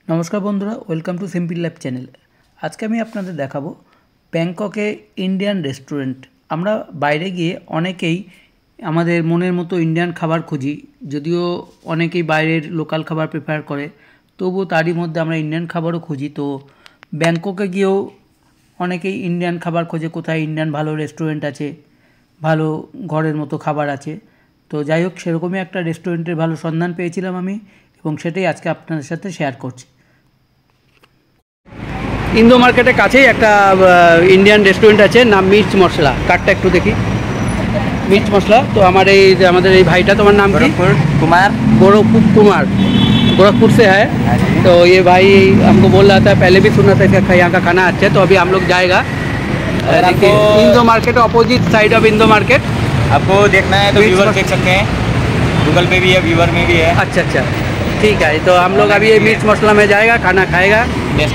नमस्कार बंधुरा welcome to simple life channel. आज के आपनादेर देखाबो बैंकके इंडियन रेस्टुरेंट। आमरा बाइरे गिये अनेकेई आमादेर मनेर मतो इंडियन खाबार खुঁজি, यदिओ अनेकेई बाइरेर लोकल खाबार प्रेफार करे, तबुओ तारই मধ্যে आमरा इंडियन खाबारो खुঁজি। तो बैंकके गिয়েও अनेकेई इंडियन खाबार खोजे, कोथाय इंडियन भालो रेस्टुरेंट आछे, भालो घरेर मतो खाबार आछे। तो যাই হোক সেরকমই একটা রেস্টুরেন্টের ভালো সন্ধান পেয়েছিলাম আমি, এবং সেটাই আজকে আপনাদের সাথে শেয়ার করছি। ইন্দো মার্কেটের কাছেই একটা ইন্ডিয়ান রেস্টুরেন্ট আছে, নাম মির্চ মশলা। কার্ডটা একটু দেখি, মির্চ মশলা। তো আমাদের এই ভাইটা, তোমার नाम কি? गोरखपुर कुमार, गोरखपुर से है। तो ये भाई हमको बोल रहा था, पहले भी सुना था इसका यहाँ का खाना अच्छा है। तो अभी हम लोग जाएगा इंदो मार्केट, अपोजिट साइड ऑफ इंदो मार्केट। आपको देखना है तो व्यूवर देख सकते हैं, गूगल पे भी है, व्यूवर में भी है। अच्छा ठीक है। तो हम लोग अभी ये मिर्च मसाला में जाएगा, खाना खाएगा, टेस्ट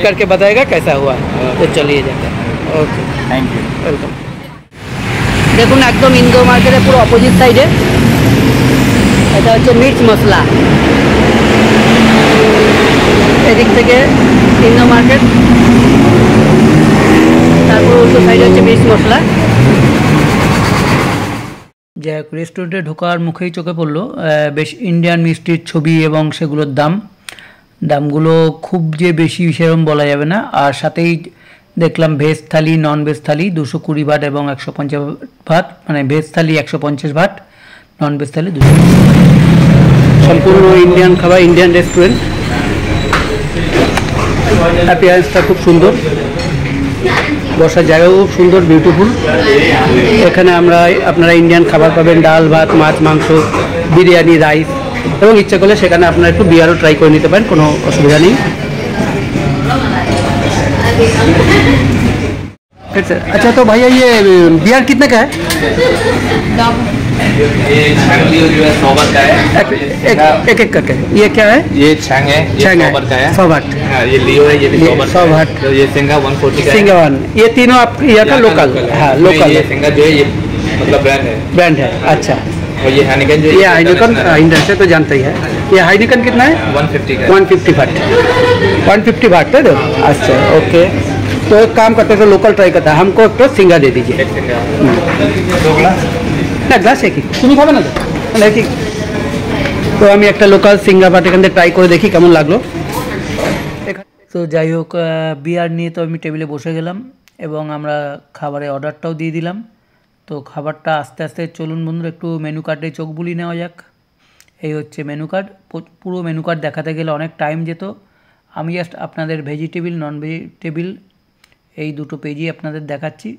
करके बताएगा कैसा हुआ। तो चलिए जाते हैं। Okay, thank you, welcome. देखুন একদম ইন্দো মার্কেটের পুরো অপোজিট সাইডে এটা হচ্ছে মির্চ মশলা। এদিক থেকে ইন্দো মার্কেট, তারপর উল্টো সাইডে হচ্ছে মির্চ মশলা। যাই হোক, রেস্টুরেন্টে ঢোকার মুখেই চোখে পড়লো বেশ ইন্ডিয়ান মিষ্টির ছবি এবং সেগুলোর দামগুলো খুব যে বেশি সেরকম বলা যাবে না। আর সাথেই দেখলাম veg thali, non veg thali 220 baht এবং 150 বাট, মানে veg thali 150 baht, non veg thali 200। সম্পূর্ণ ইন্ডিয়ান খাবার, ইন্ডিয়ান রেস্টুরেন্ট। অ্যাপিয়ারেন্সটা খুব সুন্দর, বসার জায়গাও খুব সুন্দর, বিউটিফুল। এখানে আপনারা ইন্ডিয়ান খাবার পাবেন, ডাল ভাত, মাছ মাংস, বিরিয়ানি, রাইস, এবং ইচ্ছা করলে সেখানে আপনারা একটু বিয়ারও ট্রাই করে নিতে পারেন, কোনো অসুবিধা নেই। अच्छा तो भैया ये बियर कितने का है? ये छांग जो है 100 बात का है। एक करके ये क्या है? ये छांग है, ये 100 बात का है। 100 बात। हाँ, ये लियो है, ये भी 100 बात। 100 बात। तो ये सिंगा 140 का है। सिंगा 1, ये तीनों आप यहाँ का लोकल? हाँ, लोकल। ये सिंगा जो है ये मतलब ब्रांड है। अच्छा। और ये हाइनिकन जो ये हाइनिकन इंडस्ट्री तो जानते ही है। ये हाइनिकन कितना है? 150 का। 150 बाट, 150 बाट है। अच्छा, ओके। तो एक काम करते हैं, लोकल ट्राई करता है, हमको एक तो सिंगा दे दीजिए। ना ग्लास एक ही তুমি খাবে না তো নাকি? তো আমি একটা লোকাল সিঙ্গা বাট এখান থেকে ট্রাই করে দেখি কেমন লাগলো। তো যাই হোক, বিয়ার নিয়ে তো আমি টেবিলে বসে গেলাম এবং আমরা খাবারের অর্ডারটাও দিয়ে দিলাম। তো খাবারটা আস্তে আস্তে, চলুন বন্ধুরা একটু মেনু কার্ডে চোখ বুলিয়ে নেওয়া যাক। এই হচ্ছে মেনু কার্ড। পুরো মেনু কার্ড দেখাতে গেলে অনেক টাইম যেত। আমি জাস্ট আপনাদের ভেজিটেবিল, নন ভেজিটেবিল এই দুটো পেজই আপনাদের দেখাচ্ছি।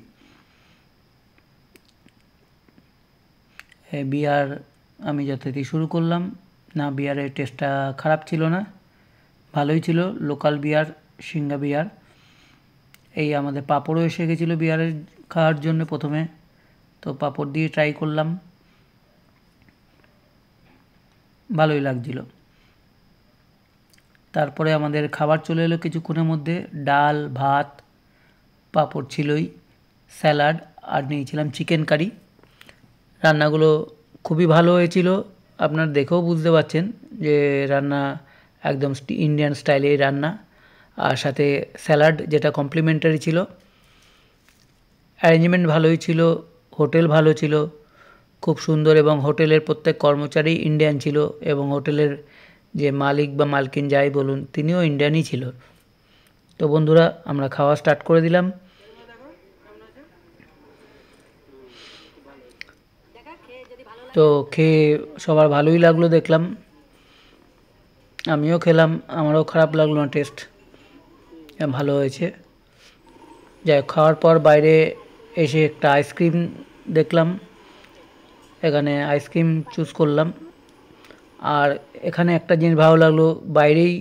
বিয়ার আমি যথারীতি শুরু করলাম। না, বিয়ারের টেস্টটা খারাপ ছিল না, ভালোই ছিল, লোকাল বিয়ার, সিঙ্গা বিয়ার। এই আমাদের পাঁপড়ও এসে গেছিলো বিয়ারের খাওয়ার জন্য প্রথমে, তো পাঁপড় দিয়ে ট্রাই করলাম, ভালোই লাগছিল। তারপরে আমাদের খাবার চলে এলো কিছুক্ষণের মধ্যে। ডাল ভাত, পাঁপড় ছিলই, স্যালাড, আর নিয়েছিলাম চিকেন কারি। রান্নাগুলো খুবই ভালো হয়েছিল, আপনারা দেখেও বুঝতে পারছেন যে রান্না একদম ইন্ডিয়ান স্টাইলের রান্না। আর সাথে স্যালাড যেটা কমপ্লিমেন্টারি ছিল। অ্যারেঞ্জমেন্ট ভালোই ছিল, হোটেল ভালো ছিল, খুব সুন্দর, এবং হোটেলের প্রত্যেক কর্মচারী ইন্ডিয়ান ছিল, এবং হোটেলের যে মালিক বা মালকিন যাই বলুন, তিনিও ইন্ডিয়ানই ছিল। তো বন্ধুরা, আমরা খাওয়া স্টার্ট করে দিলাম। তো খেয়ে সবার ভালোই লাগলো দেখলাম, আমিও খেলাম, আমারও খারাপ লাগলো না, টেস্ট ভালো হয়েছে। যাই হোক, খাওয়ার পর বাইরে এসে একটা আইসক্রিম দেখলাম, এখানে আইসক্রিম চুজ করলাম। আর এখানে একটা জিনিস ভালো লাগলো, বাইরেই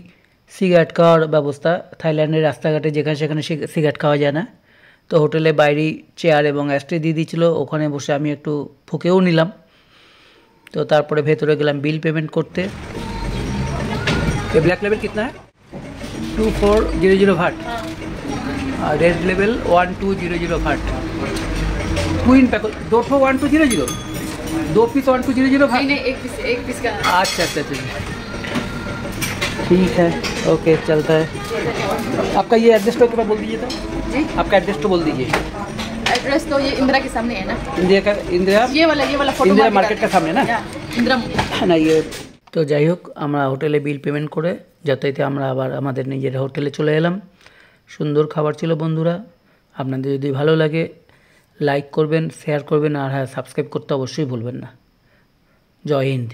সিগারেট খাওয়ার ব্যবস্থা। থাইল্যান্ডের রাস্তাঘাটে যেখানে সেখানে সিগারেট খাওয়া যায় না, তো হোটেলে বাইরেই চেয়ার এবং অ্যাস্ট্রে দিয়ে দিয়েছিলো, ওখানে বসে আমি একটু ফুঁকেও নিলাম। তো তারপরে ভেতরে গেলাম বিল পেমেন্ট করতে। ये ब्लैक लेवल कितना है? 2400 भाट, और रेड लेवल 1200 भाट। ट्विन पैक 1200, 2 पीस 1200 भाट। नहीं, एक पीस का। अच्छा। ठीक है, ओके चलता है। आपका ये एड्रेस तो एक बार बोल दीजिए तो। जी आपका एड्रेस तो बोल दीजिए। एड्रेस तो ये इंदिरा के सामने है ना, इंदिरा ये वाला फोटो इंदिरा मार्केट का सामने ना, इंदिरा না ইয়ে। তো যাই হোক, আমরা হোটেলে বিল পেমেন্ট করে যাতায়াতে আমরা আবার আমাদের নিজের হোটেলে চলে এলাম। সুন্দর খাবার ছিল বন্ধুরা। আপনাদের যদি ভালো লাগে লাইক করবেন, শেয়ার করবেন, আর হ্যাঁ সাবস্ক্রাইব করতে অবশ্যই ভুলবেন না। জয় হিন্দ।